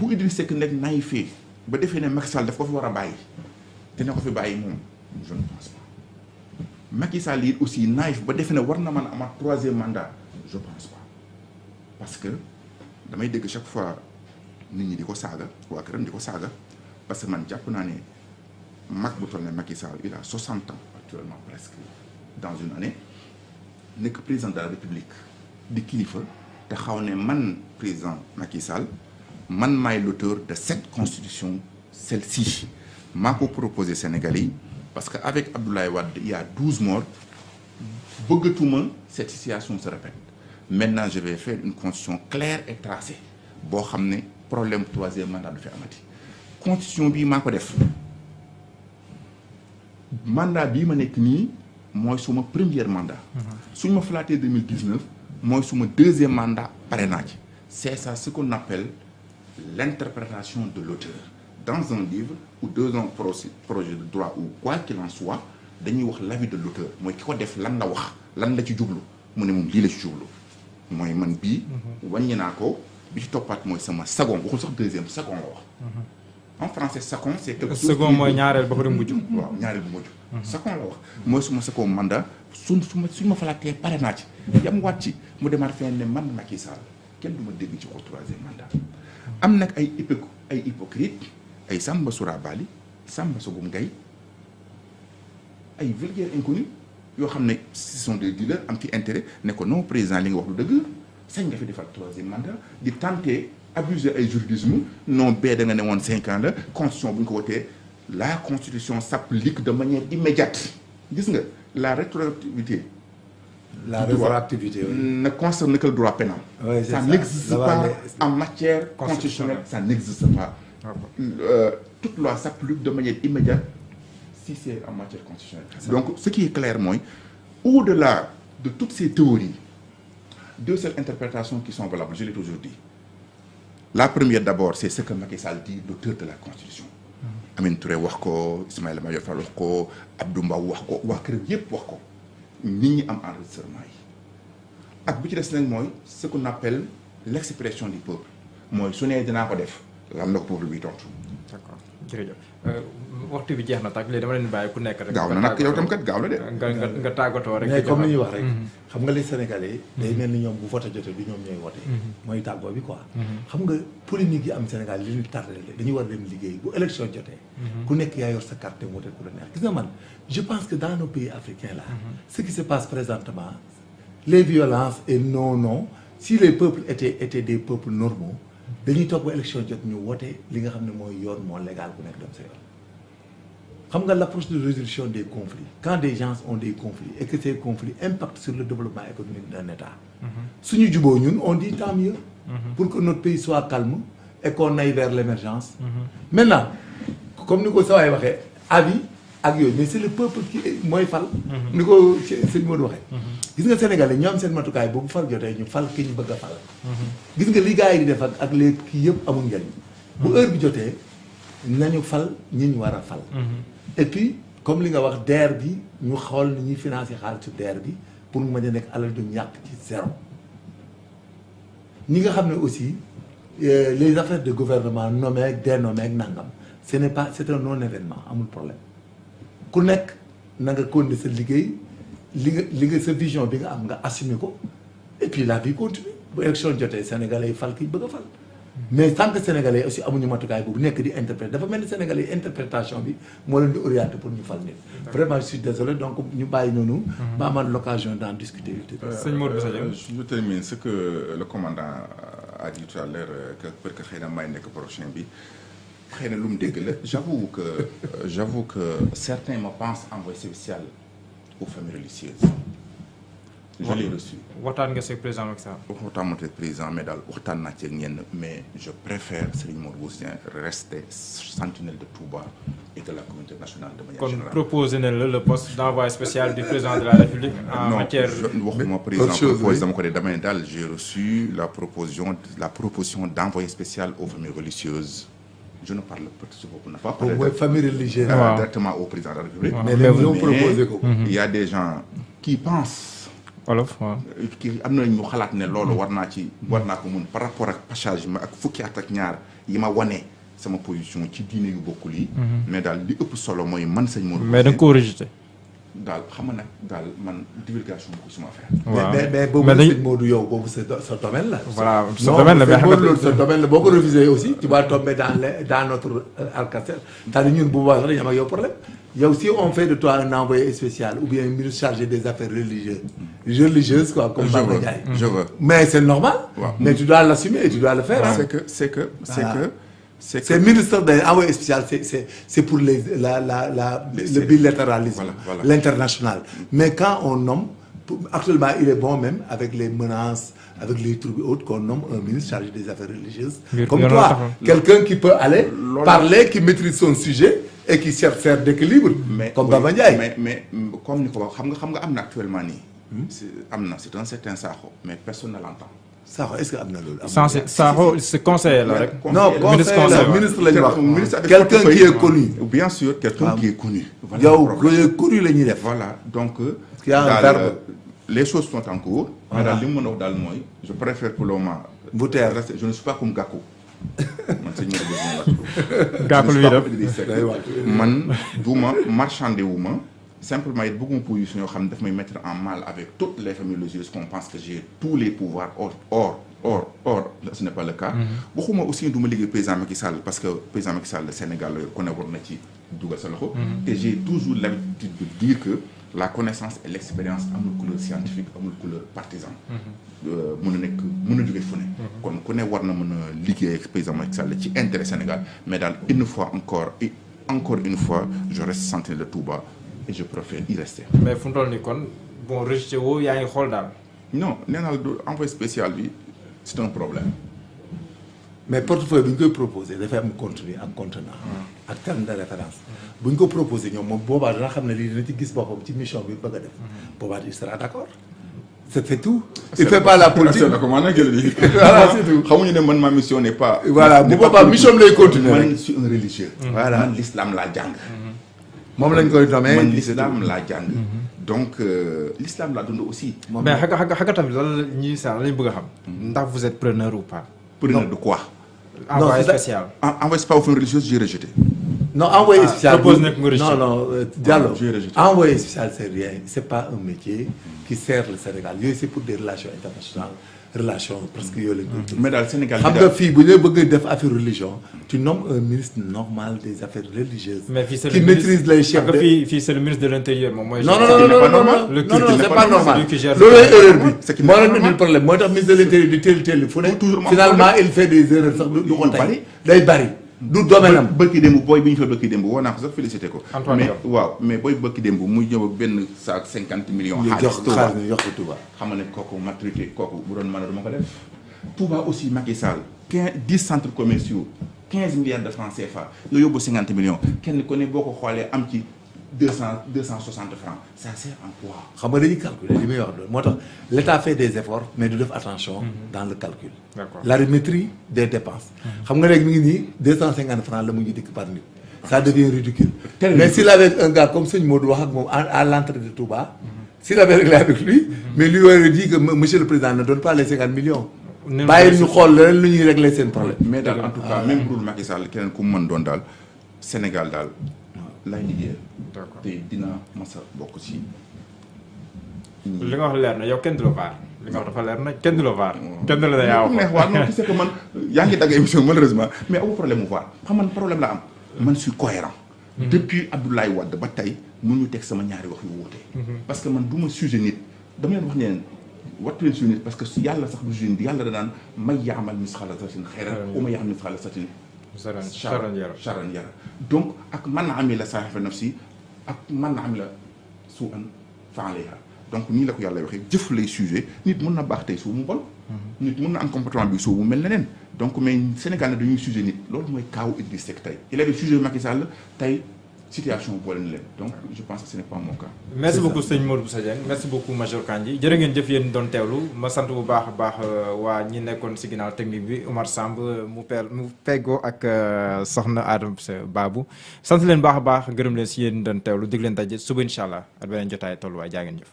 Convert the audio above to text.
bu Idriss Seck nekk naïf ba defee ne Macky Sall daf ko fi war a bàyyi dina ko fi bàyyi moom je ne pense pas. Macky Sall yi aussi naïf ba defee ne war na mën a amaat 3e mandat je pense pas parce que damay dégg chaque fois nit ñi di ko saaga waa këram di ko saaga parce que man jàpp naa ne mag bu toll ne Macky Sall il a 60 ans actuellement presque dans une année nekk président de la République di kilifa te xaw ne man président Macky Sall man maay l'auteur de cette constitution celle-ci maa ko proposé Sénégalais yi parce que avec Abdoulaye Wade il y a 12 morts bëggatuma cette situation se répète maintenant je vais faire une constitution claire et tracée boo xam ne problème 3e mandat du fi amati constitution bii maa ko def mandat bii ma nekk nii mooy suma premier mandat suñ ma falaatee 2019 mooy suma 2e mandat pare naa ci c'est ça ce qu'on appelle l'interprétation de l'auteur dans un livre ou dans un projet de droit ou quoi qu'il en soit dañuy wax l'avis de l'auteur mooy ki ko def lan la wax lan la ci jublu mu ne moom lii la ci jublu mooy man bii wàññi naa ko bi ci toppaat mooy sama second waxul sax 2e second la wax en français second c'est quelque chose second mooy ñaareel ba ko dem mujj waaw ñaareel bu mujj second la wax mooy suma second mandat suñ ma falaatee pare naa ci yam waat ci mu demaat fenn ne man Macky Sall kenn du ma dégg ci ko 3e mandat am nag ay hypocrite ay Samba Soura Bali Samba Sogum Gaye ay vulgaires inconnus yoo xam ne ce sont des dealers am ci intérêt ne ko non président li nga wax lu dëgg sañ nga fi defal 3e mandat di tenter abuser ay juridisme non bee da nga ne woon 5 ans la constitution bu ñu ko wotee la constitution s'applique de manière immédiate gis nga la rétroactivité ne concerne que le droit pénal. Oui, ça n'existe pas en matière constitutionnelle, ça n'existe pas. Toute loi s'applique de manière immédiate si c'est en matière constitutionnelle. Donc, ce qui est clair, moi, au-delà de toutes ces théories, 2 seules interprétations qui sont valables, je l'ai toujours dit. La première, d'abord, c'est ce que Macky Sall dit, l'auteur de la Constitution. Amin Touré wax ko, Ismaïla Madior Fall wax ko, Abdou Mbow wax ko, waa këram yépp wax ko. nit ñi am enregistrement yi ak bu ci des nag mooy ce qu'on appelle l'expression du peuple mooy su nee dinaa ko def lan la ko peuple bi tontu. d'accord jërëjëf waxtu bi jeex na tàkk léegi dama leen bàyyi ku nekk rek. gaaw na nag yow tam kat gaaw na de. nga tàggatoo rek. mais comme ni ñuy wax rek. xam nga les Sénégalais. day mel ni ñoom bu vote jotee du ñoom ñooy vote. mooy tàggoo bi quoi. xam nga polémique yi am Sénégal li ñu tardé dañuy war dem liggéey bu élection jotee. ku nekk yaa yor sa carte mu wote ku la neex gis nga man je pense que dans nos pays africains là. ce qui se passe présentement les violences et non si les peuples étaient des peuples normaux dañuy toog ba élection jot ñu wote li nga xam ne mooy yoon moo légal ku nekk dem sa yoon. xam nga l'approche de résolution des conflits quand des gens ont des conflits et que ces conflits impactent sur le développement économique d'un État suñu juboo ñun on dit tant mieux pour que notre pays soit calme et qu'on aille vers l'émergence maintenant comme ni ko sawaay waxee avis ak yooyu mais c'est le peuple qui mooy fal ni ko sëñ Modou waxee gis nga Sénégalais ñoo am seen matukaay boobu fal jotee ñu fal ki ñu bëgg a fal gis nga li gars yi di def ak les kii yëpp amul njariñ bu heure bi jotee nañu fal ñi ñu war a fal et puis comme li nga wax DER bi ñu xool ni ñuy financer xaalisu DER bi pour mu mën a nekk alal du ñàkk ci zéro ñi nga xam ne aussi les affaires de gouvernement nommé ak dénommé ak nangam ce n'est pas c'est un non événement amul problème ku nekk na nga continuer sa liggéey li nga sa vision bi nga am nga assumer ko et puis la vie continue bu élection jotee Sénégalais yi fal ki bëgg a fal mais tant que Sénégalais aussi amuñu matukaay boobu nekk di interpréter dafa mel ni Sénégalais yi interprétation bi moo leen di orienter pour ñu fal nit vraiment je suis désolé donc ñu bàyyi noonu ba amaat l'occasion d'en discuter. sëñ Modou Bousso Dieng. Je termine ce que le commandant a dit tout à l'heure que peut-être que xëy na may nekk prochain bi xëy na lu mu dégg la j'avoue que certains me pensent envoyé spécial aux familles religieuses. Je l'ai reçu. waxtaan nga si président Macky Sall. waxtaan ma ak président mais daal waxtaan naa ci ak ñenn mais je préfère Serigne Modou Bousso Dieng rester sentinelle de Touba et de la communauté nationale de manière générale. kon proposé na la le poste d'envoyé spécial du président de la République en matière. non waxuma président proposé dama ko de dama ne daal j'ai reçu la proposition d'envoyé spécial aux familles religieuses. Je ne parle pas de ce qu'on n'a pas parlé. Mooy famille religieuse. Directement au président de la République. mais léegi ñoo proposé ko. Il y a des gens qui pensent. olof waaw. kii am na ñu xalaat ne loolu war naa ko mun par rapport ak passage ma ak fukki at ak ñaar yi ma wane sama position ci diine yu bokkul yi. mais daal li ëpp solo mooy man sëñ Modou. mais da nga koo rejeté. daal xam nga nag daal man divulgation ko suma affaire. waaw mais boobu sëñ Modou yow boobu sa domaine la. voilà sa domaine la mais xam nga sa domaine la boo ko refusé aussi tu vas tomber dans notre alcacel. c'est-à-dire ñun bu boobaa sax dañu am ak yow problème. yow si on fait de toi un envoyé spécial ou bien un ministre chargé des affaires religieuses quoi comme Bamba Ndiaye. je veux mais c'est normal. waaw mais tu dois l'assumer et tu dois le faire. c'est ministre des envoyé spécial c'est pour le bilatéralisme. Voilà. L'international. Mais quand on nomme actuellement il est bon même avec les menaces avec les trucs autres qu'on nomme un ministre chargé des affaires religieuses. Comme toi quelqu'un qui peut aller parler qui maîtrise son sujet et qui sert d'équilibre. Comme Bamba Ndiaye. mais comme ni ko wax xam nga am na actuellement nii. c'est un certain Sakho mais personne ne l'entend. Sakho est-ce que am na loolu. Sakho c'est conseiller la rek. non ministre la ñu wax. quelqu'un qui est connu. bien sûr quelqu'un qui est connu. yow connu la ñuy def. voilà donc. qui a un verbe. les choses sont en cours. mais daal li mu mën a wax daal mooy. je préfère pour le moment. bu teer je ne suis pas comme Gakou. man sëñ Modou Gakou lu def man du ma marchandé wu ma. simplement it bëgguma position yoo xam ne daf may mettre en mal avec toutes les familles religieuses qu'on pense que j'ai tous les pouvoirs or ce n'est pas le cas. waxuma aussi du ma liggéey président Macky Sall parce que président Macky Sall le Sénégal la ku ne war na ci dugal sa loxo. te j'ai toujours l'habitude de dire que la connaissance et l'expérience amul couleur scientifique amul couleur partisan. mën a jóge fu ne. kon ku ne war na mën a liggéey ak président Macky Sall ci intérêt Sénégal mais daal une fois encore une fois je reste sentinelle de Touba. et je préfère y rester. mais fu mu toll nii kon bon rejeté woo yaa ngi xool daal. non nee naa la du envoyé spécial bi c'est un problème. mais portefeuille bi ñu koy proposé dafay am contenu ak contenant. ak terme de référence. bu ñu ko proposé ñoom moom boobaa dana xam ne lii dina ci gis boppam ci mission bi bëgg a def. boobaa il sera d'accord. c'est tout. il fait pas la politique voilà c'est tout. xamuñu ne man ma mission n'est pas. voilà bu boobaa mission lay continuer man je suis un religieux. voilà man l'islam laa jàng. moom lañ koy dommee man l'islam laa jàng. donc l'islam laa dund aussi. mais xaga tamit lan la ñuy sax lañ bëgg a xam. ndax vous êtes preneur ou pas. preneur de quoi. envoyé spécial. envoyé spécial aux fins religieuses j'ai rejeté. non envoyé spécial non Diallo j'ai rejeté. envoyé spécial c'est rien c'est pas un métier qui sert le Sénégal yooyu c'est pour des relations internationales relation parce que yooyu lañ koy. mais daal Sénégal xam nga fii bu ñu bëgg def affaire religion tu nommes un ministre normal des affaires religieuses. mais fii c'est qui maîtrise les chefs de fii c'est le ministre de l'intérieur moom mooy. non c'est pas normal loolu erreur bi moo leen indil problème mooy tax ministre de l'intérieur di teel fu ne finalement il fait des erreurs sax du ko tey day bari. du domaine am bëkki démb booy bi ñu fa bëkki démb woo naa ko sax félicité ko. Antoine mais booy bëkki démb muy ñëw benn saak 50 millions. jox Touba jox ko Touba. xam nga ne kooku maturité kooku bu doon mën a du ma ko def. Touba aussi Macky Sall 10 centres commerciaux 15 milliards de francs CFA nga yóbbu 50 millions kenn ku ne boo ko xoolee am ci 260 francs ça sert en quoi. xam nga dañuy calculer li may wax doon moo tax l'État fait des efforts mais du def attention dans le calcul. D'accord. L'arithmétique des dépenses. xam nga léegi mi ngi nii 250 francs la mu ngi dikk par nit. ça devient ridicule. mais s'il avait un gars comme sëñ Modou wax ak moom à l'entrée de Touba. s'il avait réglé avec lui. mais lui aurait dit que monsieur le président ne donne pas les 50 millions. bàyyi ñu xool leneen lu ñuy régler seen problème. mais daal en tout cas même pour Macky Sall keneen ku mu mën doon daal Sénégal daal lay liggéeyal. d'accord te dina masa bokk ci. li nga wax leer na yow kenn du la vaar li nga wax dafa leer na kenn du la vaar. kenn du la yaa wax waaw non tu sais que man yaa ngi dagg émission malheureusement mais amu problème mu vaar xam man problème la am. man suis cohérent. depuis Abdoulaye Wade ba tey mënuñu teg sama ñaari wax yu wuute. parce que man du ma sujet nit dama leen wax ne leen wattu leen sujet nit parce que yàlla sax du sujet nit yàlla da naan may yaamal misqaala zarratin xayran wa may yaamal misqaala zarratin charran yara donc ak man na amila salihan fa nafsi ak man na amila su'an fa alayha donc nii la ko yàlla waxee jëf lay sujet nit mën na baax tey suuf mu bon. nit mën na am comportement bi suuf mu mel neneen donc mais Sénégal ne dañuy sujet nit loolu mooy kaawu Idriss Seck tey il avait sujet Macky Sall tey situation boole na leen donc je pense que ce n'est pas mon cas. merci beaucoup sëñ Modou Bousso Dieng merci beaucoup Major Kandji jërë ngeen jëf yéen doon teewlu ma sant bu baax a baax waa ñi nekkoon si ginnaaw technique bi Omar Samb mu feggoo ak soxna Adama Babou sant leen baax a baax gërëm leen si yéen doon teewlu dig leen daje suba incha allah ak beneen jotaay tolluwaay jaa ngeen jëf.